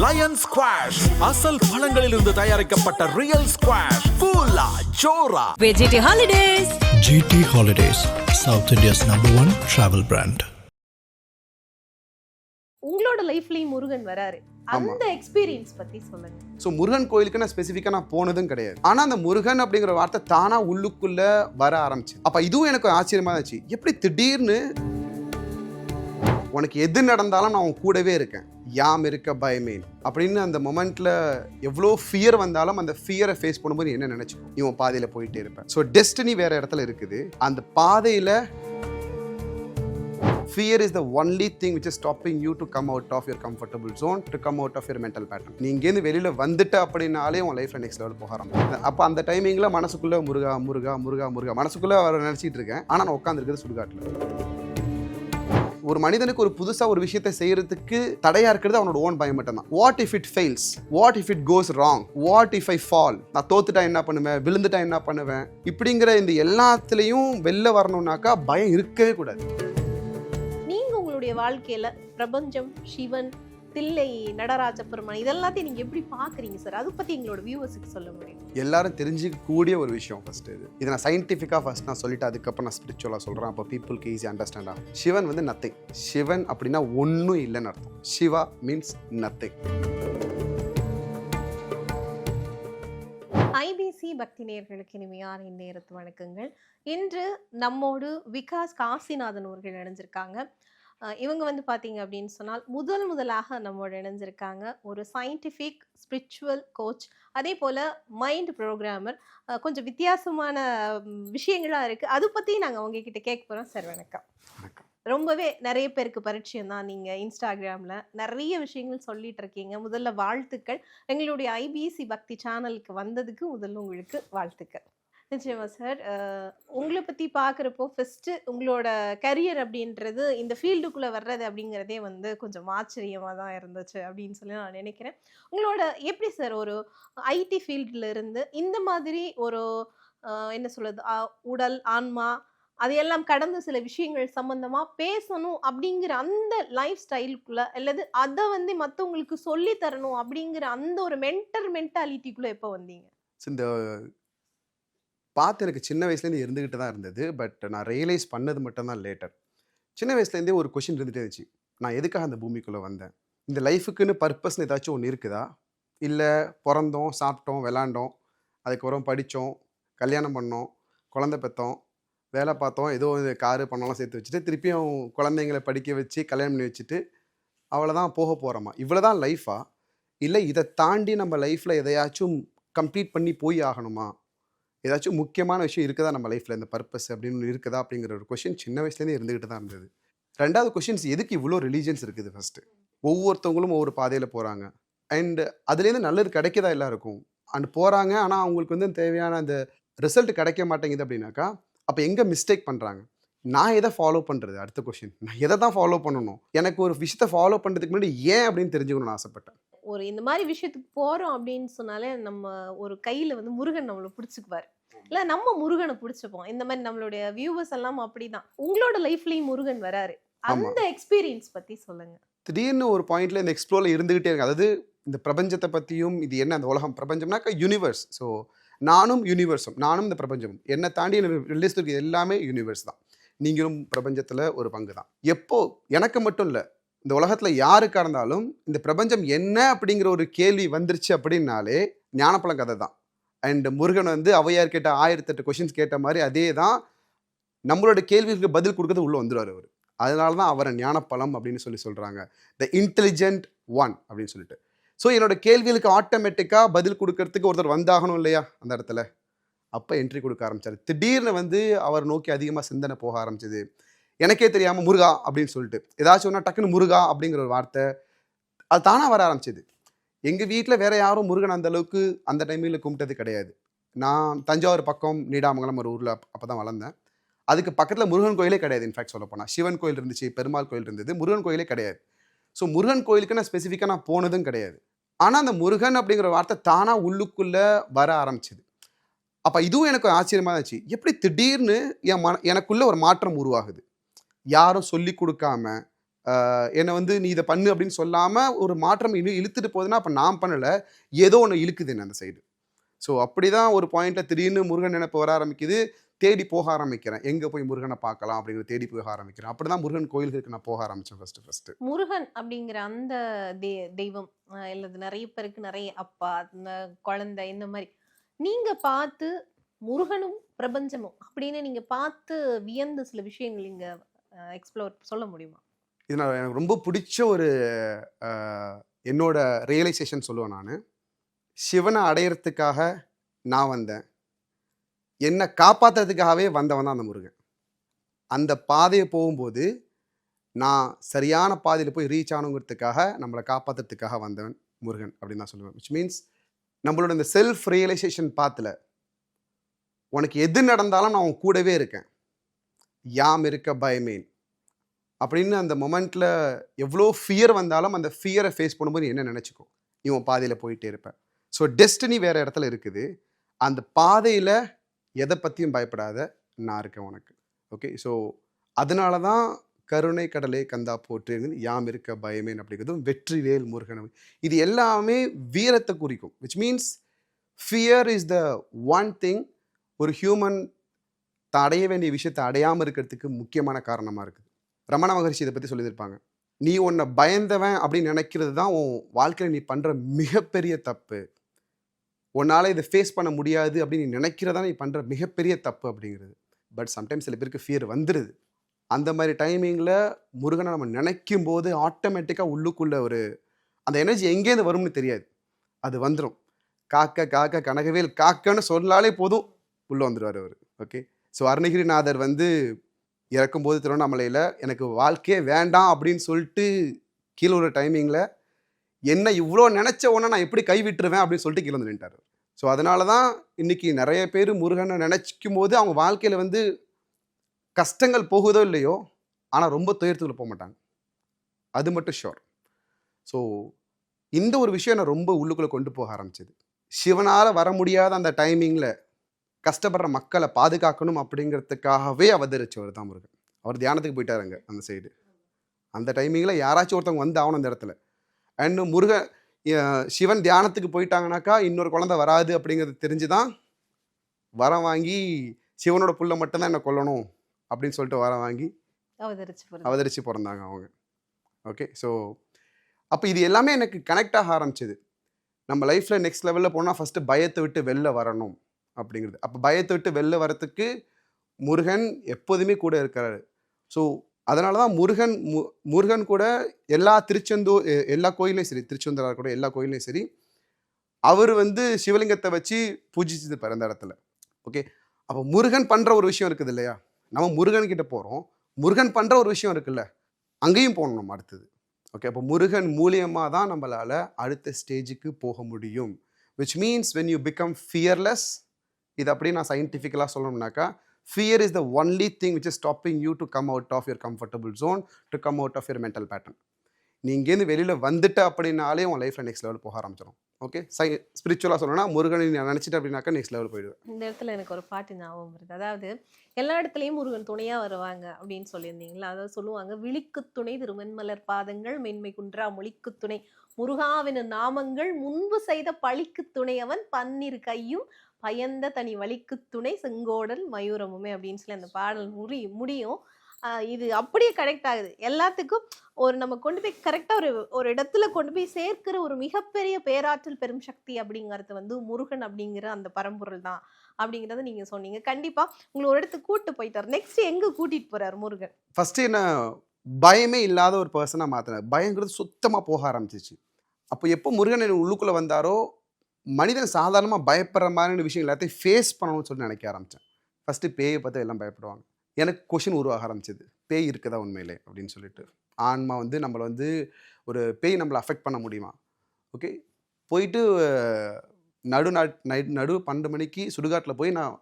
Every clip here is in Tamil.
லயன் ஸ்குவாஷ் அசல் பழங்களிலிருந்து தயாரிக்கப்பட்ட ரியல் ஸ்குவாஷ் கூலா ஜோரா. GT Holidays. GT Holidays, South India's #1 travel brand. உங்களோட லைஃப்லயும் முருகன் வராரு, அந்த எக்ஸ்பீரியன்ஸ் பத்தி சொல்லுங்க. ஸோ முருகன் கோயிலுக்கு நான் ஸ்பெசிஃபிக்காக நான் போனதும் கிடையாது. ஆனால் அந்த முருகன் அப்படிங்கிற வார்த்தை தானா உள்ளுக்குள்ள வர ஆரம்பிச்சு. அப்போ இதுவும் எனக்கு ஆச்சரியமா இருந்துச்சு. எப்படி திடீர்னு உனக்கு எது நடந்தாலும் நான் உன் கூடவே இருக்கேன், யாம் இருக்க பயமே அப்படின்னு அந்த மொமெண்ட்ல எவ்வளோ ஃபியர் வந்தாலும் அந்த ஃபியரை ஃபேஸ் பண்ணும்போது என்ன நினைச்சுக்கோ, இவன் பாதையில போயிட்டே இருப்பேன். ஸோ டெஸ்டினி வேற இடத்துல இருக்குது. அந்த பாதையில fear is the only thing which is stopping you to come out of your comfortable zone, to come out of your mental pattern. நீ இங்கேருந்து வெளியில் வந்துட்ட அப்படின்னாலே உன் லைஃப்ல நெக்ஸ்ட் லெவல் போக ஆரம்பிச்சு. அப்போ அந்த டைமிங்கில் மனசுக்குள்ளே முருகா முருகா முருகா முருகா மனசுக்குள்ளே வர நினச்சிட்டு இருக்கேன். ஆனால் நான் உட்காந்துருக்கிறது சுடுகாட்டில். ஒரு மனிதனுக்கு ஒரு புதுசாக ஒரு விஷயத்தை செய்யறதுக்கு தடையா இருக்கிறது அவனோட ஓன் பயம் மட்டும் தான். What if it fails, what if it goes wrong, what if I fall, நான் தோத்துட்டா என்ன பண்ணுவேன், விழுந்துட்டா என்ன பண்ணுவேன், இப்படிங்கிற இந்த எல்லாத்துலேயும் வெளில வரணும்னாக்கா பயம் இருக்கவே கூடாது. உங்களுடைய வாழ்க்கையில பிரபஞ்சம், சிவன், தில்லை, நடராஜ பெருமான் இதெல்லாத்தையும் நீங்க எப்படி பாக்குறீங்க சார்? அதை பத்தி எங்களோட வியூவர்ஸுக்கு சொல்ல முடியும்? எல்லாரும் தெரிஞ்சுக்க கூடிய ஒரு விஷயம். ஃபர்ஸ்ட் இது நான் சயின்டிஃபிக்காக ஃபர்ஸ்ட் நான் சொல்லிட்டு அதுக்கப்புறம் நான் ஸ்பிரிச்சுவலாக சொல்கிறேன். அப்போ பீப்புளுக்கு ஈஸி அண்டர்ஸ்டாண்ட் ஆகும். சிவன் வந்து நத்திங். சிவன் அப்படின்னா ஒன்றும் இல்லைன்னு அர்த்தம். Shiva means nothing. ஐபிசி பக்தி நேயர்களுக்கு இனிமையான இந்நேரத்து வணக்கங்கள். இன்று நம்மோடு விகாஸ் காசிநாதன் அவர்கள் இணைஞ்சிருக்காங்க. இவங்க வந்து பார்த்தீங்க அப்படின்னு சொன்னால் முதலாக நம்மோட இணைஞ்சிருக்காங்க. ஒரு சயின்டிஃபிக் ஸ்பிரிச்சுவல் கோச், அதே போல் மைண்ட் ப்ரோக்ராமர். கொஞ்சம் வித்தியாசமான விஷயங்களாக இருக்குது, அது பற்றி நாங்கள் அவங்கக்கிட்ட கேட்க போகிறோம். சார் வணக்கம். ரொம்பவே நிறைய பேருக்கு பரிச்சயம் தான். நீங்கள் இன்ஸ்டாகிராமில் நிறைய விஷயங்கள் சொல்லிட்டு இருக்கீங்க. முதல்ல வாழ்த்துக்கள். எங்களுடைய ஐபிசி பக்தி சேனலுக்கு வந்ததுக்கு முதல்ல உங்களுக்கு வாழ்த்துக்கள். நிச்சயமா சார். உங்களை பற்றி பார்க்குறப்போ ஃபஸ்ட்டு உங்களோட கரியர் அப்படின்றது இந்த ஃபீல்டுக்குள்ளே வர்றது அப்படிங்கிறதே வந்து கொஞ்சம் ஆச்சரியமாக தான் இருந்துச்சு அப்படின்னு சொல்லி நான் நினைக்கிறேன். உங்களோட எப்படி சார் ஒரு ஐடி ஃபீல்டில் இருந்து இந்த மாதிரி ஒரு என்ன சொல்கிறது, உடல், ஆன்மா அதையெல்லாம் கடந்த சில விஷயங்கள் சம்மந்தமாக பேசணும் அப்படிங்கிற அந்த லைஃப் ஸ்டைலுக்குள்ளே, அல்லது அதை வந்து மற்றவங்களுக்கு சொல்லி தரணும் அப்படிங்கிற அந்த ஒரு மென்டாலிட்டிக்குள்ளே எப்போ வந்தீங்க? இந்த பார்த்து எனக்கு சின்ன வயசுலேருந்து இருந்துக்கிட்டு தான் இருந்தது. பட் நான் ரியலைஸ் பண்ணது மட்டும்தான் லேட்டர். சின்ன வயசுலேருந்தே ஒரு கொஷின் இருந்துகிட்டே இருந்துச்சு, நான் எதுக்காக அந்த பூமிக்குள்ளே வந்தேன், இந்த லைஃபுக்குன்னு பர்பஸ்ன்னு ஏதாச்சும் ஒன்று இருக்குதா, இல்லை பிறந்தோம், சாப்பிட்டோம், விளாண்டோம், அதுக்கப்புறம் படித்தோம், கல்யாணம் பண்ணோம், குழந்தை பெற்றோம், வேலை பார்த்தோம், ஏதோ காரு பணம்லாம் சேர்த்து வச்சுட்டு திருப்பியும் குழந்தைங்களை படிக்க வச்சு கல்யாணம் பண்ணி வச்சுட்டு அவ்வளோதான் போக போகிறோமா, இவ்வளோ தான் லைஃபா, இல்லை இதை தாண்டி நம்ம லைஃப்பில் எதையாச்சும் கம்ப்ளீட் பண்ணி போய் ஆகணுமா, ஏதாச்சும் முக்கியமான விஷயம் இருக்குதா நம்ம லைஃப்பில், இந்த பர்பஸ் அப்படின்னு இருக்குதா அப்படிங்கிற ஒரு கொஷின் சின்ன வயசுலேருந்து இருந்துகிட்டு தான் இருந்தது. ரெண்டாவது கொஷின்ஸ், எதுக்கு இவ்வளோ ரிலீஜன்ஸ் இருக்குது? ஃபஸ்ட்டு ஒவ்வொருத்தவங்களும் ஒவ்வொரு பாதையில் போகிறாங்க. அண்ட் அதுலேருந்து நல்லது கிடைக்கதா எல்லாருக்கும் அண்ட் போகிறாங்க. ஆனால் அவங்களுக்கு வந்து தேவையான அந்த ரிசல்ட் கிடைக்க மாட்டேங்குது அப்படின்னாக்கா அப்போ எங்கே மிஸ்டேக் பண்ணுறாங்க? நான் எதை ஃபாலோ பண்ணுறது? அடுத்த கொஷின், நான் எதை தான் ஃபாலோ பண்ணணும்? எனக்கு ஒரு விஷயத்தை ஃபாலோ பண்ணுறதுக்கு முன்னாடி ஏன் அப்படின்னு தெரிஞ்சுக்கணும்னு ஆசைப்பட்டேன். ஒரு இந்த மாதிரி விஷயத்துக்கு போகிறோம் அப்படின்னு சொன்னாலே நம்ம ஒரு கையில் வந்து முருகன் நம்மளை பிடிச்சிக்குவார், இல்லை நம்ம முருகனை பிடிச்சிப்போம். இந்த மாதிரி நம்மளுடைய வியூவர்ஸ் எல்லாம் அப்படிதான். உங்களோட லைஃப்லேயும் முருகன் வராரு, அந்த எக்ஸ்பீரியன்ஸ் பற்றி சொல்லுங்க. திடீர்னு ஒரு பாயிண்ட்ல இந்த எக்ஸ்ப்ளோரில் இருந்துகிட்டே இருக்கு. அதாவது இந்த பிரபஞ்சத்தை பற்றியும், இது என்ன அந்த உலகம், பிரபஞ்சம்னாக்கா யூனிவர்ஸ். ஸோ நானும் யூனிவர்ஸும், நானும் இந்த பிரபஞ்சமும், என்னை தாண்டி ரிலேஸ் இருக்கு எல்லாமே யூனிவர்ஸ் தான். நீங்களும் பிரபஞ்சத்தில் ஒரு பங்கு தான். எப்போ எனக்கு மட்டும் இல்லை, இந்த உலகத்தில் யாருக்காக இருந்தாலும் இந்த பிரபஞ்சம் என்ன அப்படிங்கிற ஒரு கேள்வி வந்துருச்சு அப்படின்னாலே ஞானப்பழம் கதை தான். அண்ட் முருகன் வந்து ஔவையார் கேட்ட 1008 கொஷின்ஸ் கேட்ட மாதிரி அதே தான் நம்மளோட கேள்விகளுக்கு பதில் கொடுக்கறது உள்ளே வந்துடுவார் அவர். அதனால தான் அவரை ஞானப்பழம் அப்படின்னு சொல்கிறாங்க, த இன்டெலிஜென்ட் ஒன் அப்படின்னு சொல்லிட்டு. ஸோ என்னோட கேள்விகளுக்கு ஆட்டோமேட்டிக்காக பதில் கொடுக்கறதுக்கு ஒருத்தர் வந்தாகணும் இல்லையா அந்த இடத்துல. அப்போ என்ட்ரி கொடுக்க ஆரம்பித்தார். திடீர்னு வந்து அவர் நோக்கி அதிகமாக சிந்தனை போக ஆரம்பிச்சது. எனக்கே தெரியாமல் முருகா அப்படின்னு சொல்லிட்டு ஏதாச்சும் ஒன்றா டக்குன்னு முருகா அப்படிங்கிற ஒரு வார்த்தை அது தானாக வர ஆரம்பிச்சிது. எங்கள் வீட்டில் வேறு யாரும் முருகன் அந்த அளவுக்கு அந்த டைமில் கும்பிட்டது கிடையாது. நான் தஞ்சாவூர் பக்கம் நீடாமங்கலம் ஒரு ஊரில் அப்போ தான் வளர்ந்தேன். அதுக்கு பக்கத்தில் முருகன் கோயிலே கிடையாது. இன்ஃபேக்ட் சொல்ல போனால் சிவன் கோயில் இருந்துச்சு, பெருமாள் கோயில் இருந்தது, முருகன் கோயிலே கிடையாது. ஸோ முருகன் கோயிலுக்கு நான் ஸ்பெசிஃபிக்காக நான் போனதும் கிடையாது. ஆனால் அந்த முருகன் அப்படிங்கிற வார்த்தை தானாக உள்ளுக்குள்ளே வர ஆரம்பிச்சிது. அப்போ இதுவும் எனக்கு ஆச்சரியமாக இருந்துச்சு. எப்படி திடீர்னு எனக்குள்ளே ஒரு மாற்றம் உருவாகுது, யாரும் சொல்லி கொடுக்காம என்னை வந்து நீ இதை பண்ணு அப்படின்னு சொல்லாமல் ஒரு மாற்றம் இன்னும் இழுத்துட்டு போகுதுன்னா அப்போ நான் பண்ணலை, ஏதோ ஒன்று இழுக்குது என்ன அந்த சைடு. ஸோ அப்படி தான் ஒரு பாயிண்ட்டில் திடீர்னு முருகன் நினைப்பு வர ஆரம்பிக்குது, தேடி போக ஆரம்பிக்கிறேன், எங்கே போய் முருகனை பார்க்கலாம் அப்படிங்கிற தேடி போக ஆரம்பிக்கிறேன். அப்படி தான் முருகன் கோயில்களுக்கு நான் போக ஆரம்பித்தேன் ஃபஸ்ட்டு. முருகன் அப்படிங்கிற அந்த தெய்வம் இல்லது நிறைய பேருக்கு நிறைய அப்பா, இந்த குழந்தை, இந்த மாதிரி நீங்க பார்த்து முருகனும் பிரபஞ்சமும் அப்படின்னு நீங்க பார்த்து வியந்த சில விஷயங்கள் இங்க எக்ஸ்ப்ளோர் சொல்ல முடியுமா? இது நான் எனக்கு ரொம்ப பிடிச்ச ஒரு என்னோட ரியலைசேஷன் சொல்லுவேன். நான் சிவனை அடையிறதுக்காக நான் வந்தேன், என்னை காப்பாற்றுறதுக்காகவே வந்தவன் தான் அந்த முருகன். அந்த பாதையை போகும்போது நான் சரியான பாதையில் போய் ரீச் ஆகணுங்கிறதுக்காக, நம்மளை காப்பாற்றுறதுக்காக வந்தவன் முருகன் அப்படின்னு தான் சொல்லுவேன். விச் மீன்ஸ் நம்மளோட இந்த செல்ஃப் ரியலைசேஷன் பாத்தில் உனக்கு எது நடந்தாலும் நான் உன் கூடவே இருக்கேன், யாம் இருக்க பயமேன் அப்படின்னு அந்த மொமெண்ட்டில் எவ்வளோ ஃபியர் வந்தாலும் அந்த ஃபியரை ஃபேஸ் பண்ணும்போது என்ன நினச்சிக்கோ, இவன் பாதையில் போயிட்டே இருப்பேன். ஸோ டெஸ்டினி வேறு இடத்துல இருக்குது, அந்த பாதையில் எதை பற்றியும் பயப்படாத, நான் இருக்கேன் உனக்கு. ஓகே, ஸோ அதனால தான் கருணை கடலே கந்தா போற்று, யாம் இருக்க பயமேன் அப்படிங்கிறதும் வெற்றிவேல் முருகன், இது எல்லாமே வீரத்தை குறிக்கும். Which means fear is the one thing ஒரு ஹியூமன் அடைய வேண்டிய விஷயத்தை அடையாமல் இருக்கிறதுக்கு முக்கியமான காரணமாக இருக்குது. ரமண மகரிஷி இதை பற்றி சொல்லியிருப்பாங்க, நீ உன்னை பயந்தவன் அப்படின்னு நினைக்கிறது தான் உன் வாழ்க்கையில் நீ பண்ணுற மிகப்பெரிய தப்பு, உன்னால் இதை ஃபேஸ் பண்ண முடியாது அப்படின்னு நீ நினைக்கிறதா நீ பண்ணுற மிகப்பெரிய தப்பு அப்படிங்கிறது. பட் சம்டைம்ஸ் சில பேருக்கு ஃபியர் வந்துடுது. அந்த மாதிரி டைமிங்கில் முருகனை நம்ம நினைக்கும் போது ஆட்டோமேட்டிக்காக உள்ளுக்குள்ள ஒரு அந்த எனர்ஜி எங்கேருந்து வரும்னு தெரியாது, அது வந்துடும். காக்க காக்க கனகவேல் காக்கன்னு சொன்னாலே போதும் உள்ளே வந்துடுவார் அவர். ஓகே, ஸோ அருணகிரிநாதர் வந்து இறக்கும்போது திருவண்ணாமலையில் எனக்கு வாழ்க்கையே வேண்டாம் அப்படின்னு சொல்லிட்டு கீழே ஒரு டைமிங்கில் என்ன இவ்வளோ நினச்ச உடனே நான் எப்படி கைவிட்டுருவேன் அப்படின்னு சொல்லிட்டு கீழே வந்து நின்ட்டார். ஸோ அதனால தான் இன்றைக்கி நிறைய பேர் முருகனை நினச்சிக்கும் போது அவங்க வாழ்க்கையில் வந்து கஷ்டங்கள் போகுதோ இல்லையோ, ஆனால் ரொம்ப துயரத்துக்குள்ள போக மாட்டாங்க, அது மட்டும் ஷோர். ஸோ இந்த ஒரு விஷயம் நான் ரொம்ப உள்ளுக்குள்ளே கொண்டு போக ஆரம்பிச்சது. சிவனால் வர முடியாத அந்த டைமிங்கில் கஷ்டப்படுற மக்களை பாதுகாக்கணும் அப்படிங்கிறதுக்காகவே அவதரிச்சவர் தான் முருகன். அவர் தியானத்துக்கு போயிட்டாருங்க அந்த சைடு. அந்த டைமிங்கில் யாராச்சும் ஒருத்தவங்க வந்து ஆகணும் அந்த இடத்துல. அண்ட் முருகன் சிவன் தியானத்துக்கு போயிட்டாங்கனாக்கா இன்னொரு குழந்தை வராது அப்படிங்கிறது தெரிஞ்சு தான் வரம் வாங்கி சிவனோட புள்ள மட்டும்தான் என்னை கொல்லணும் அப்படின்னு சொல்லிட்டு வரம் வாங்கி அவதரிச்சு பிறந்தாங்க அவங்க. ஓகே, ஸோ அப்போ இது எல்லாமே எனக்கு கனெக்ட் ஆக ஆரம்பிச்சது. நம்ம லைஃப்பில் நெக்ஸ்ட் லெவலில் போனால் ஃபஸ்ட்டு பயத்தை விட்டு வெளில வரணும் அப்படிங்கிறது. அப்போ பயத்தை விட்டு வெளில வரத்துக்கு முருகன் எப்போதுமே கூட இருக்கிறாரு. ஸோ அதனால தான் முருகன் கூட எல்லா எல்லா கோயிலையும் சரி, திருச்செந்தூராக கூட எல்லா கோயிலையும் சரி, அவர் வந்து சிவலிங்கத்தை வச்சு பூஜிச்சது பிறந்த இடத்துல. ஓகே, அப்போ முருகன் பண்ணுற ஒரு விஷயம் இருக்குது இல்லையா, நம்ம முருகன்கிட்ட போகிறோம், முருகன் பண்ணுற ஒரு விஷயம் இருக்குல்ல, அங்கேயும் போகணும் நம்ம அடுத்தது. ஓகே, அப்போ முருகன் மூலியமாக தான் நம்மளால் அடுத்த ஸ்டேஜுக்கு போக முடியும். Which means when you become fearless, இது அப்படியே நான் சயின்டிஃபிக்கலாக சொல்லணும்னாக்கா, fear is the only thing which is stopping you to come out of your comfortable zone, to come out of your mental pattern. நீ இங்கேருந்து வெளியில் வந்துட்ட அப்படின்னாலே உன் லைஃப்பில் நெக்ஸ்ட் லெவல் போக ஆரம்பிச்சிடும். ஓகே, ஸ்பிரிச்சுவலாக சொல்லணும்னா முருகனை நான் நினச்சிட்டு அப்படின்னாக்கா நெக்ஸ்ட் லெவல் போயிடுவேன். இந்த இடத்துல எனக்கு ஒரு பாட்டு ஞாபகம் வருது. அதாவது எல்லா இடத்துலையும் முருகன் துணையாக வருவாங்க அப்படின்னு சொல்லியிருந்தீங்களா, அதாவது சொல்லுவாங்க, விழிக்கு துணை திருவெண்மலர் பாதங்கள் மென்மை குன்றா மொழிக்கு துணை முருகாவின் நாமங்கள் முன்பு செய்த பழிக்கு துணையவன் பன்னிரு கையும் பயந்த தனி வலிக்கு துணை செங்கோடல் மயூரமுமே அப்படின்னு சொல்லி அந்த பாடல் முடியும். இது அப்படியே கனெக்ட் ஆகுது எல்லாத்துக்கும். ஒரு நம்ம கொண்டு போய் கரெக்டாக ஒரு இடத்துல கொண்டு போய் சேர்க்கிற ஒரு மிகப்பெரிய பேராற்றல் பெரும் சக்தி அப்படிங்கிறது வந்து முருகன் அப்படிங்கிற அந்த பரம்பொருள் தான் அப்படிங்கிறத நீங்கள் சொன்னீங்க. கண்டிப்பாக உங்களை ஒரு இடத்துக்கு கூப்பிட்டு போயிட்டார். நெக்ஸ்ட் எங்கே கூட்டிகிட்டு போகிறார் முருகன்? ஃபஸ்ட்டு என்ன பயமே இல்லாத ஒரு பர்சனாக மாற்றினார். பயங்கிறது சுத்தமாக போக ஆரம்பிச்சிச்சு. அப்போ எப்போ முருகன் உள்ளுக்குள்ளே வந்தாரோ, மனிதன் சாதாரணமாக பயப்படுற மாதிரியான விஷயம் எல்லாத்தையும் ஃபேஸ் பண்ணணும்னு சொல்லி நினைக்க ஆரம்பித்தேன். ஃபஸ்ட்டு பேயை பார்த்து எல்லாம் பயப்படுவாங்க. எனக்கு கொஷின் உருவாக ஆரம்பிச்சது, பேய் இருக்குதா உண்மையிலே அப்படின்னு சொல்லிட்டு. ஆன்மா வந்து நம்மளை வந்து ஒரு பேய் நம்மளை அஃபெக்ட் பண்ண முடியுமா? ஓகே, போயிட்டு நடு 12 மணிக்கு சுடுகாட்டில் போய் நான்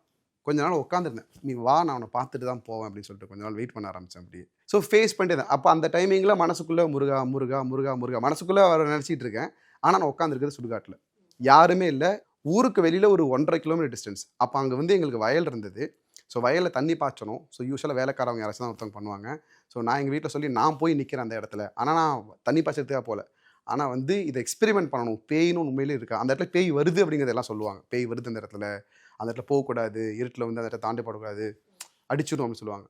கொஞ்ச நாள் உட்காந்துருந்தேன். நீ வா, நான் அவனை பார்த்துட்டு தான் போவேன் அப்படின்னு சொல்லிட்டு கொஞ்ச நாள் வெயிட் பண்ண ஆரம்பித்தேன். அப்படியே ஸோ ஃபேஸ் பண்ணிட்டு இருந்தேன். அப்போ அந்த டைமிங்கில் மனசுக்குள்ளே முருகா முருகா முருகா முருகா மனசுக்குள்ளே அவரை நினச்சிட்டு இருக்கேன். ஆனால் நான் உட்காந்துருக்கிறது சுடுகாட்டில், யாருமே இல்லை. ஊருக்கு வெளியில் ஒரு 1.5 கிலோமீட்டர் டிஸ்டன்ஸ். அப்போ அங்கே வந்து எங்களுக்கு வயல் இருந்தது. ஸோ வயலில் தண்ணி பாய்ச்சணும். ஸோ யூஸ்வலாக வேலைக்காரவங்க யாராச்சும் தான் ஒருத்தவங்க பண்ணுவாங்க. ஸோ நான் எங்கள் வீட்டில் சொல்லி நான் போய் நிற்கிறேன் அந்த இடத்துல. ஆனால் நான் தண்ணி பாய்ச்சறதுக்காக போகல. ஆனால் வந்து இதை எக்ஸ்பெரிமெண்ட் பண்ணணும். பேய்னு உண்மையிலே இருக்கா, அந்த இடத்துல பேய் வருது அப்படிங்கிறதெல்லாம் சொல்லுவாங்க. பேய் வருது அந்த இடத்துல போகக்கூடாது, இருட்டில் வந்து அந்த இடத்துல தாண்டி போடக்கூடாது, அடிச்சிடும் அப்படின்னு சொல்லுவாங்க.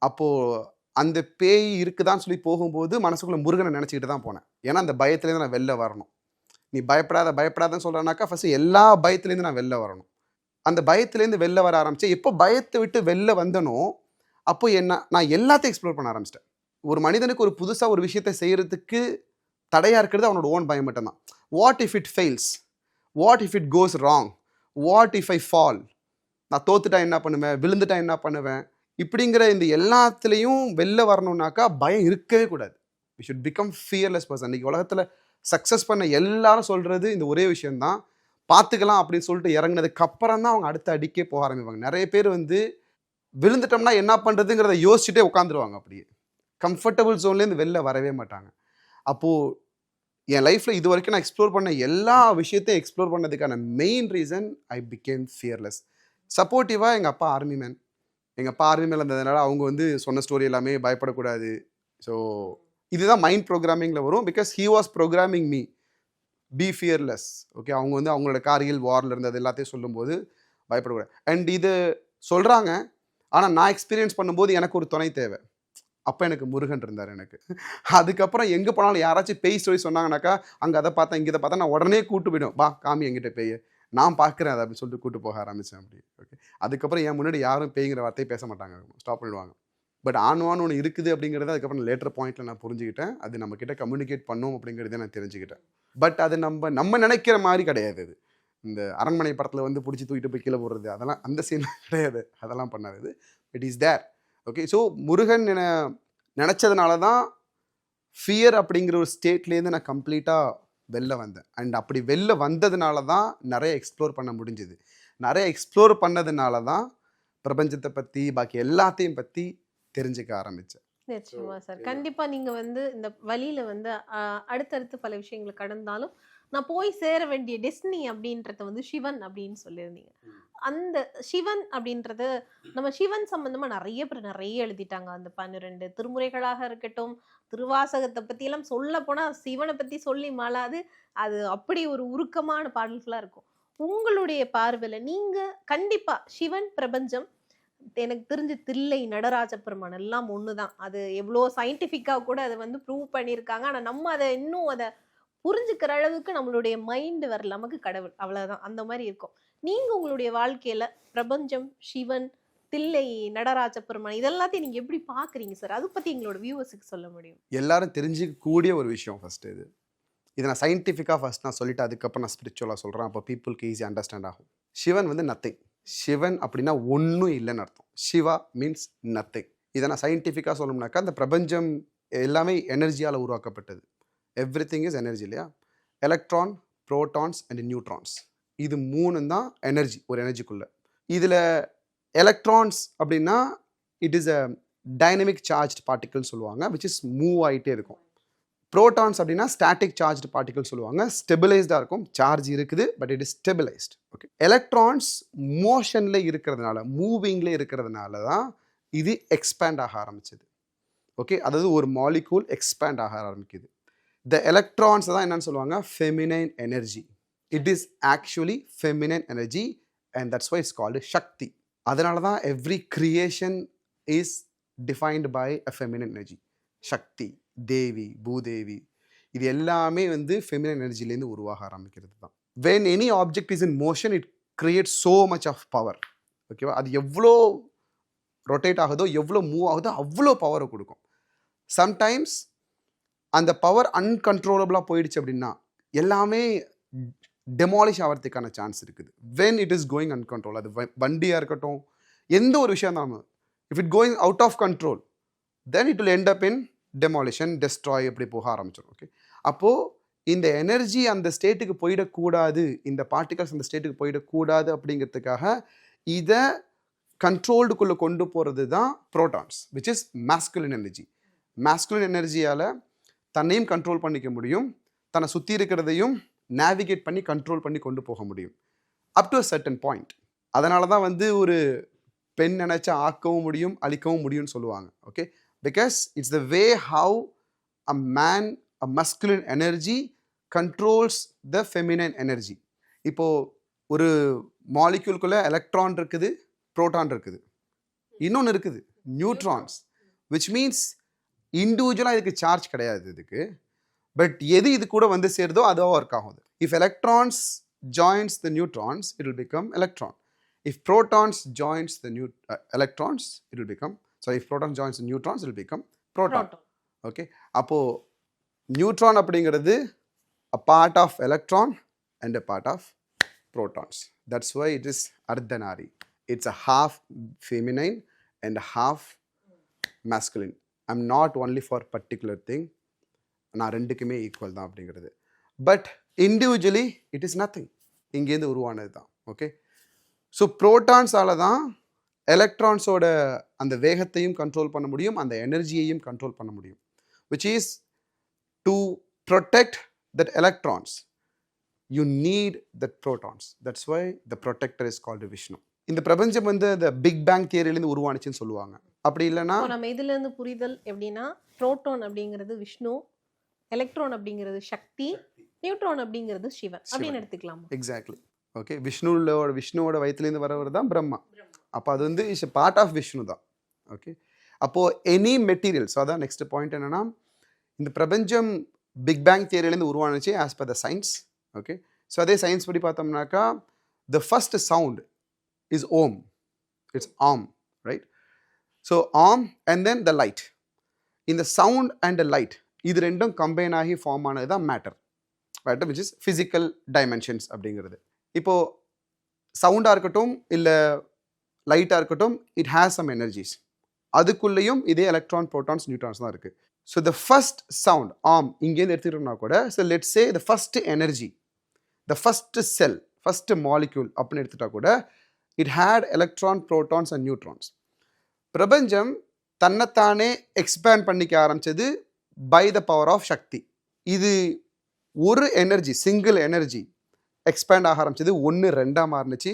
அப்போது அந்த பேய் இருக்குதான்னு சொல்லி போகும்போது மனசுக்குள்ளே முருகனை நினச்சிக்கிட்டு தான் போனேன். ஏன்னா அந்த பயத்துலேருந்து நான் வெளில வரணும். நீ பயப்படாதன்னு சொல்கிறேன்னாக்கா ஃபஸ்ட்டு எல்லா பயத்துலேருந்து நான் வெளில வரணும். அந்த பயத்துலேருந்து வெளில வர ஆரம்பித்தேன். எப்போ பயத்தை விட்டு வெளில வந்தனோ அப்போ நான் எல்லாத்தையும் எக்ஸ்ப்ளோர் பண்ண ஆரம்பிச்சிட்டேன். ஒரு மனிதனுக்கு ஒரு புதுசாக ஒரு விஷயத்தை செய்கிறதுக்கு தடையாக இருக்கிறது அவனோட ஓன் பயம் மட்டும்தான். What if it fails, what if it goes wrong, what if I fall, நான் தோத்துட்டா என்ன பண்ணுவேன், விழுந்துட்டா என்ன பண்ணுவேன், இப்படிங்கிற இந்த எல்லாத்துலேயும் வெளில வரணுன்னாக்கா பயம் இருக்கவே கூடாது. We should become fearless person. இன்றைக்கி உலகத்தில் சக்ஸஸ் பண்ண எல்லாரும் சொல்கிறது இந்த ஒரே விஷயந்தான். பார்த்துக்கலாம் அப்படின்னு சொல்லிட்டு இறங்கினதுக்கு அப்புறம் தான் அவங்க அடுத்த அடிக்கே போக ஆரம்பிப்பாங்க. நிறைய பேர் வந்து விழுந்துட்டோம்னா என்ன பண்ணுறதுங்கிறத யோசிச்சுட்டே உட்காந்துருவாங்க. அப்படியே கம்ஃபர்டபுள் ஜோன்லேருந்து வெளில வரவே மாட்டாங்க. அப்போது என் லைஃப்பில் இது வரைக்கும் நான் எக்ஸ்ப்ளோர் பண்ண எல்லா விஷயத்தையும் எக்ஸ்ப்ளோர் பண்ணதுக்கான main reason I become fearless. சப்போர்ட்டிவாக எங்கள் அப்பா ஆர்மி மேன் இருந்ததுனால அவங்க வந்து சொன்ன ஸ்டோரி எல்லாமே பயப்படக்கூடாது. ஸோ இதுதான் மைண்ட் ப்ரோக்ராமிங்கில் வரும். Because he was programming me be fearless. Okay, அவங்க வந்து அவங்களோட கார்கில் வாரில் இருந்தது எல்லாத்தையும் சொல்லும்போது பயப்படக்கூடாது. அண்ட் இது சொல்கிறாங்க, ஆனால் நான் எக்ஸ்பீரியன்ஸ் பண்ணும்போது எனக்கு ஒரு துணை தேவை. அப்போ எனக்கு முருகன் இருந்தார் எனக்கு. அதுக்கப்புறம் எங்கே போனாலும் யாராச்சும் பேய் ஸ்டோரி சொன்னாங்கனாக்கா அங்கே அதை பார்த்தா இங்கே இதை பார்த்தா நான் உடனே கூட்டு போயிடும். வா காமி எங்கிட்ட பேய், நான் பார்க்குறேன் அதை அப்படின்னு சொல்லிட்டு கூட்டு போக ஆரம்பித்தேன். அப்படி ஓகே. அதுக்கப்புறம் என் முன்னாடி யாரும் பேய்ங்கிற வார்த்தையை பேச மாட்டாங்க, ஸ்டாப் பண்ணிடுவாங்க. பட் ஆன்வான்னு ஒன்று இருக்குது அப்படிங்கிறத அதுக்கப்புறம் லேட்டர் பாயிண்ட்டில் நான் புரிஞ்சுக்கிட்டேன். அது நம்மக்கிட்ட கம்யூனிகேட் பண்ணும் அப்படிங்கிறத நான் தெரிஞ்சுக்கிட்டேன். பட் அது நம்ம நினைக்கிற மாதிரி கிடையாது. அது இந்த அரண்மனை படத்தில் வந்து பிடிச்சி தூக்கிட்டு போய் கீழே போடுறது அதெல்லாம் அந்த சீன் கிடையாது. அதெல்லாம் பண்ணாது. It is there. Okay. So Murugan நினச்சதுனால தான் ஃபியர் அப்படிங்கிற ஒரு ஸ்டேட்லேருந்து நான் கம்ப்ளீட்டாக வெளில வந்தேன். அண்ட் அப்படி வெளில வந்ததுனால தான் நிறைய எக்ஸ்ப்ளோர் பண்ண முடிஞ்சுது. நிறைய எக்ஸ்ப்ளோர் பண்ணதுனால தான் பிரபஞ்சத்தை பற்றி பாக்கி எல்லாத்தையும் பற்றி தெரிஞ்சுக்க ஆரம்பித்தேன். நிச்சயமா சார். கண்டிப்பா நீங்க வந்து இந்த வழியில வந்து அடுத்தடுத்து பல விஷயங்களை கடந்தாலும் நான் போய் சேர வேண்டிய டெஸ்டினி அப்படின்றத வந்து சிவன் அப்படின்னு சொல்லியிருந்தீங்க. அந்த சிவன் அப்படின்றது நம்ம சிவன் சம்பந்தமா நிறைய பேர் நிறைய எழுதிட்டாங்க. அந்த 12 திருமுறைகளாக இருக்கட்டும், திருவாசகத்தை பத்தி எல்லாம் சொல்ல போனா சிவனை பத்தி சொல்லி மாளாது. அது அப்படி ஒரு உருக்கமான பாடல்களா இருக்கும். உங்களுடைய பார்வையில நீங்க கண்டிப்பா சிவன், பிரபஞ்சம், எனக்கு தெரிஞ்சு தில்லை, நடராஜ பெருமான் எல்லாம் ஒண்ணுதான். அது எவ்வளோ சயின்டிஃபிக்கா கூட அதை வந்து ப்ரூவ் பண்ணியிருக்காங்க. ஆனா நம்ம அதை இன்னும் அதை புரிஞ்சுக்கிற அளவுக்கு நம்மளுடைய மைண்ட் வரல. நமக்கு கடவுள் அவ்வளவுதான், அந்த மாதிரி இருக்கும். நீங்க உங்களுடைய வாழ்க்கையில பிரபஞ்சம், சிவன், தில்லை, நடராஜ பெருமான் இதெல்லாத்தையும் நீங்க எப்படி பாக்குறீங்க சார்? அதை பத்தி எங்களோட வியூவர்ஸுக்கு சொல்ல முடியும்? எல்லாரும் தெரிஞ்சிக்கக்கூடிய ஒரு விஷயம் ஃபர்ஸ்ட் இது. இதை நான் சயின்டிஃபிக்காக ஃபர்ஸ்ட் நான் சொல்லிட்டு அதுக்கப்புறம் நான் ஸ்பிரிச்சுவலாக சொல்கிறேன். அப்போ பீப்புளுக்கு ஈஸி அண்டர்ஸ்டாண்ட் ஆகும். சிவன் வந்து நத்திங். சிவன் அப்படின்னா ஒன்றும் இல்லைன்னு அர்த்தம். Shiva means nothing. இதை நான் சயின்டிஃபிக்காக சொல்லணும்னாக்கா அந்த பிரபஞ்சம் எல்லாமே எனர்ஜியால் உருவாக்கப்பட்டது. எவ்ரி திங் இஸ் எனர்ஜி இல்லையா? எலக்ட்ரான், ப்ரோட்டான்ஸ் அண்ட் நியூட்ரான்ஸ், இது 3 தான் எனர்ஜி ஒரு எனர்ஜிக்குள்ளே. இதில் எலக்ட்ரான்ஸ் அப்படின்னா it is a dynamic charged particle சொல்லுவாங்க, விச் இஸ் மூவ் ஆகிட்டே இருக்கும். ப்ரோட்டான்ஸ் அப்படின்னா ஸ்டாட்டிக் சார்ஜ்டு பார்ட்டிகல் சொல்லுவாங்க, ஸ்டெபிளைஸ்டாக இருக்கும், சார்ஜ் இருக்குது but it is stabilised. Okay. Electrons மோஷனில் இருக்கிறதுனால, மூவிங்கில் இருக்கிறதுனால தான் இது எக்ஸ்பேண்ட் ஆக ஆரம்பிச்சது. ஓகே. அதாவது ஒரு மாலிகூல் எக்ஸ்பேண்ட் ஆக ஆரம்பிக்குது. த எலக்ட்ரான்ஸ் தான் என்னன்னு சொல்லுவாங்க, feminine energy. It is actually feminine energy and that's why it's called Shakti. அதனால தான் every creation is defined by a feminine energy. Shakti, Devi, Bhudevi, இது எல்லாமே வந்து ஃபெமினைன் எனர்ஜிலேருந்து உருவாக ஆரம்பிக்கிறது தான். When any object is in motion it create so much of power. ஓகேவா? அது எவ்வளோ ரொட்டேட் ஆகுதோ, எவ்வளோ மூவ் ஆகுதோ அவ்வளோ பவரை கொடுக்கும். சம்டைம்ஸ் அந்த பவர் அன்கன்ட்ரோலபிளாக போயிடுச்சு அப்படின்னா எல்லாமே டெமாலிஷ் ஆகிறதுக்கான சான்ஸ் இருக்குது. When it is going uncontrol, அது வண்டியாக இருக்கட்டும், எந்த ஒரு விஷயம் தான், if it going out of control then it will end up in demolition, destroy, இப்படி போக ஆரம்பிச்சிடும். ஓகே. அப்போது இந்த எனர்ஜி அந்த ஸ்டேட்டுக்கு போயிடக்கூடாது, இந்த பார்ட்டிகல்ஸ் அந்த ஸ்டேட்டுக்கு போயிடக்கூடாது அப்படிங்கிறதுக்காக இதை கண்ட்ரோல்டுக்குள்ளே கொண்டு போகிறது தான் protons, which is masculine energy. Masculine எனர்ஜியால் தன்னையும் கண்ட்ரோல் பண்ணிக்க முடியும், தன்னை சுற்றி இருக்கிறதையும் நேவிகேட் பண்ணி கண்ட்ரோல் பண்ணி கொண்டு போக முடியும் up to a certain point. அதனால தான் வந்து ஒரு பெண் நினைச்சா ஆக்கவும் முடியும் அழிக்கவும் முடியும்னு சொல்லுவாங்க. Okay, because it's the way how a man a masculine energy controls the feminine energy. இப்போது ஒரு மாலிக்யூல்குள்ளே எலக்ட்ரான் இருக்குது, ப்ரோட்டான் இருக்குது, இன்னொன்று இருக்குது நியூட்ரான்ஸ், விச் மீன்ஸ் இண்டிவிஜுவலாக இதுக்கு சார்ஜ் கிடையாது இதுக்கு, பட் எது இது கூட வந்து சேருதோ அதுவாக ஒர்க் ஆகுது. If electrons joins the neutrons, it will become electron. If protons joins the electrons, it will become, sorry, if proton joins the neutrons, it will become proton. Okay, அப்போ நியூட்ரான் அப்படிங்கிறது a part of electron and a part of protons. That's why it is ardhanari. It's a half feminine and half masculine. I'm not only for particular thing. நான் ரெண்டுக்குமே ஈக்குவல் தான் அப்படிங்கிறது. But individually it is nothing. இங்கேருந்து உருவானது தான். ஓகே, ஸோ ப்ரோட்டான்ஸால் தான் எலக்ட்ரான்ஸோட அந்த வேகத்தையும் கண்ட்ரோல் பண்ண முடியும், அந்த எனர்ஜியையும் கண்ட்ரோல் பண்ண முடியும். Which is to protect that electrons you need that protons. That's why the protector is called Vishnu. இந்த பிரபஞ்சம் வந்து இந்த பிக் பேங் தியரியிலேருந்து உருவானுச்சுன்னு சொல்லுவாங்க. அப்படி இல்லைன்னா நம்ம இதுலேருந்து புரிதல் எப்படின்னா, புரோட்டான் அப்படிங்கிறது விஷ்ணு, எலக்ட்ரான் அப்படிங்கிறது சக்தி, நியூட்ரான் அப்படிங்கிறது சிவன் அப்படின்னு எடுத்துக்கலாம். எக்ஸாக்ட்லி. ஓகே, விஷ்ணுவோட வயிற்றுலேருந்து வரவர் தான் பிரம்மா. அப்போ அது வந்து இஸ் பார்ட் ஆஃப் விஷ்ணு தான். ஓகே, அப்போது எனி மெட்டீரியல், ஸோ அதான் நெக்ஸ்ட் பாயிண்ட் என்னென்னா, இந்த பிரபஞ்சம் பிக் பேங் தியரியிலேருந்து உருவானுச்சு as per the science. Okay, so அதே சயின்ஸ் படி பார்த்தோம்னாக்கா the first sound is Om, it's Aum, right? So Aum and then the light. இந்த சவுண்ட் அண்ட் த லைட் இது ரெண்டும் கம்பைன் ஆகி ஃபார்ம் ஆனது தான் matter, matter which is physical dimensions அப்படிங்கிறது. இப்போது சவுண்டாக இருக்கட்டும் இல்லை லைட்டாக இருக்கட்டும், இட் ஹேஸ் சம் எனர்ஜிஸ். அதுக்குள்ளேயும் இதே எலக்ட்ரான், ப்ரோட்டான்ஸ், நியூட்ரான்ஸ் தான் இருக்குது. ஸோ த ஃபஸ்ட் சவுண்ட் ஆம் இங்கேருந்து எடுத்துக்கிட்டோம்னா கூட, so let's say the first energy, the first cell, first molecule அப்படின்னு எடுத்துட்டா கூட it had electron, protons and neutrons. பிரபஞ்சம் தன்னைத்தானே எக்ஸ்பேண்ட் பண்ணிக்க ஆரம்பித்தது by the power of Shakti. இது ஒரு எனர்ஜி, சிங்கிள் எனர்ஜி எக்ஸ்பேண்ட் ஆக ஆரம்பிச்சது 1 2 மாறுனுச்சு.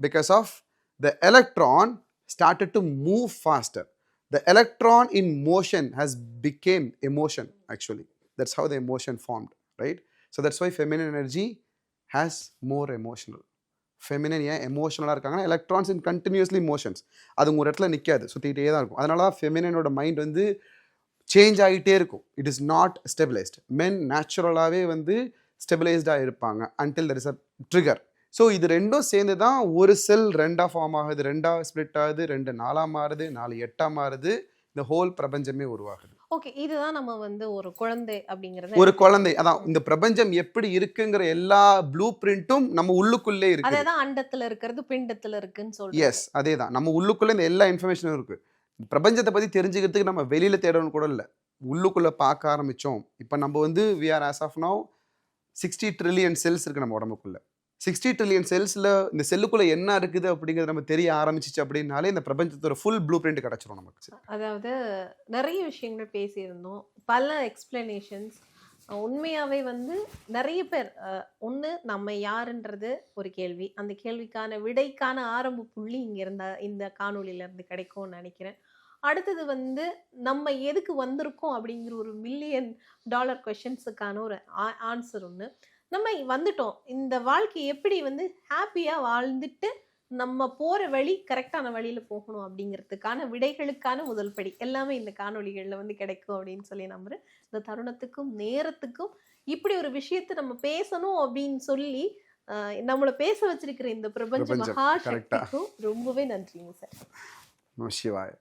Because of the electron started to move faster. The electron in motion has become emotion actually. That's how the emotion formed, right? So that's why feminine energy has more emotional. Feminine ஏன் எமோஷனலாக இருக்காங்கன்னா, எலக்ட்ரான்ஸ் இன் கண்டினியூஸ்லி மோஷன்ஸ், அது ஒரு இடத்துல நிற்காது, சுற்றிக்கிட்டே தான் இருக்கும். அதனால தான் ஃபெமினினோட மைண்ட் வந்து சேஞ்ச் ஆகிட்டே இருக்கும். It is not stabilised. Men நேச்சுரலாகவே வந்து ஸ்டெபிளைஸ்டாக இருப்பாங்க until there is a trigger. So இது ரெண்டும் சேர்ந்து தான் ஒரு செல் 2ஆக ஃபார்ம் ஆகுது, 2ஆக ஸ்ப்ளிட் ஆகுது, 2 4ஆக மாறுது, 4 8ஆக மாறுது, இந்த ஹோல் பிரபஞ்சமே உருவாகுது. ஓகே, இதுதான் நம்ம வந்து ஒரு குழந்தை அப்படிங்கிறது, ஒரு குழந்தை. அதான் இந்த பிரபஞ்சம் எப்படி இருக்குங்கிற எல்லா ப்ளூ பிரிண்ட்டும் நம்ம உள்ளுக்குள்ளே இருக்கு. அதேதான் அண்டத்துல இருக்கிறது பிண்டத்துல இருக்குன்னு சொல்றோம். எஸ், அதே தான். நம்ம உள்ளுக்குள்ளே இந்த எல்லா இன்ஃபர்மேஷனும் இருக்குது. பிரபஞ்சத்தை பற்றி தெரிஞ்சுக்கிறதுக்கு நம்ம வெளியில் தேடணும் கூட இல்லை, உள்ளுக்குள்ளே பார்க்க ஆரம்பித்தோம். இப்போ நம்ம வந்து we are as of now 60 trillion cells இருக்குது நம்ம உடம்புக்குள்ளே. 60 ட்ரில்லியன் செல்ஸில் இந்த செல்லுக்குள்ளே என்ன இருக்குது அப்படிங்கிறது நம்ம தெரிய ஆரம்பிச்சிச்சு அப்படின்னாலே இந்த பிரபஞ்சத்தோட ஃபுல் ப்ளூ பிரிண்ட் கிடச்சிரும் நமக்கு. அதாவது நிறைய விஷயங்கள் பேசியிருந்தோம், பல எக்ஸ்பிளனேஷன்ஸ். உண்மையாகவே வந்து நிறைய பேர் ஒன்று நம்ம யாருன்றது ஒரு கேள்வி, அந்த கேள்விக்கான விடைக்கான ஆரம்ப புள்ளி இங்கே இருந்தால் இந்த காணொலியிலேருந்து கிடைக்கும்னு நினைக்கிறேன். அடுத்தது வந்து நம்ம எதுக்கு வந்திருக்கோம் அப்படிங்கிற ஒரு $1 மில்லியன் கொஷின்ஸுக்கான ஒரு ஆன்சர் ஒன்று. நம்ம வந்துட்டோம், இந்த வாழ்க்கை எப்படி வந்து ஹாப்பியாக வாழ்ந்துட்டு நம்ம போகிற வழி கரெக்டான வழியில் போகணும் அப்படிங்கிறதுக்கான விடைகளுக்கான முதல் படி எல்லாமே இந்த காணொலிகளில் வந்து கிடைக்கும் அப்படின்னு சொல்லி நம்புகிறேன். இந்த தருணத்துக்கும் நேரத்துக்கும் இப்படி ஒரு விஷயத்தை நம்ம பேசணும் அப்படின்னு சொல்லி நம்மளை பேச வச்சிருக்கிற இந்த பிரபஞ்ச மகாசக்திக்கும் ரொம்பவே நன்றிங்க சார். சிவாய.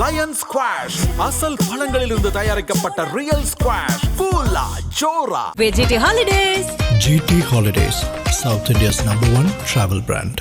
லயன் ஸ்குவாஷ் அசல் பழங்களிலிருந்து தயாரிக்கப்பட்ட ரியல் ஸ்குவாஷ் கூலா ஜோரா. GT Holidays, South India's #1 travel brand.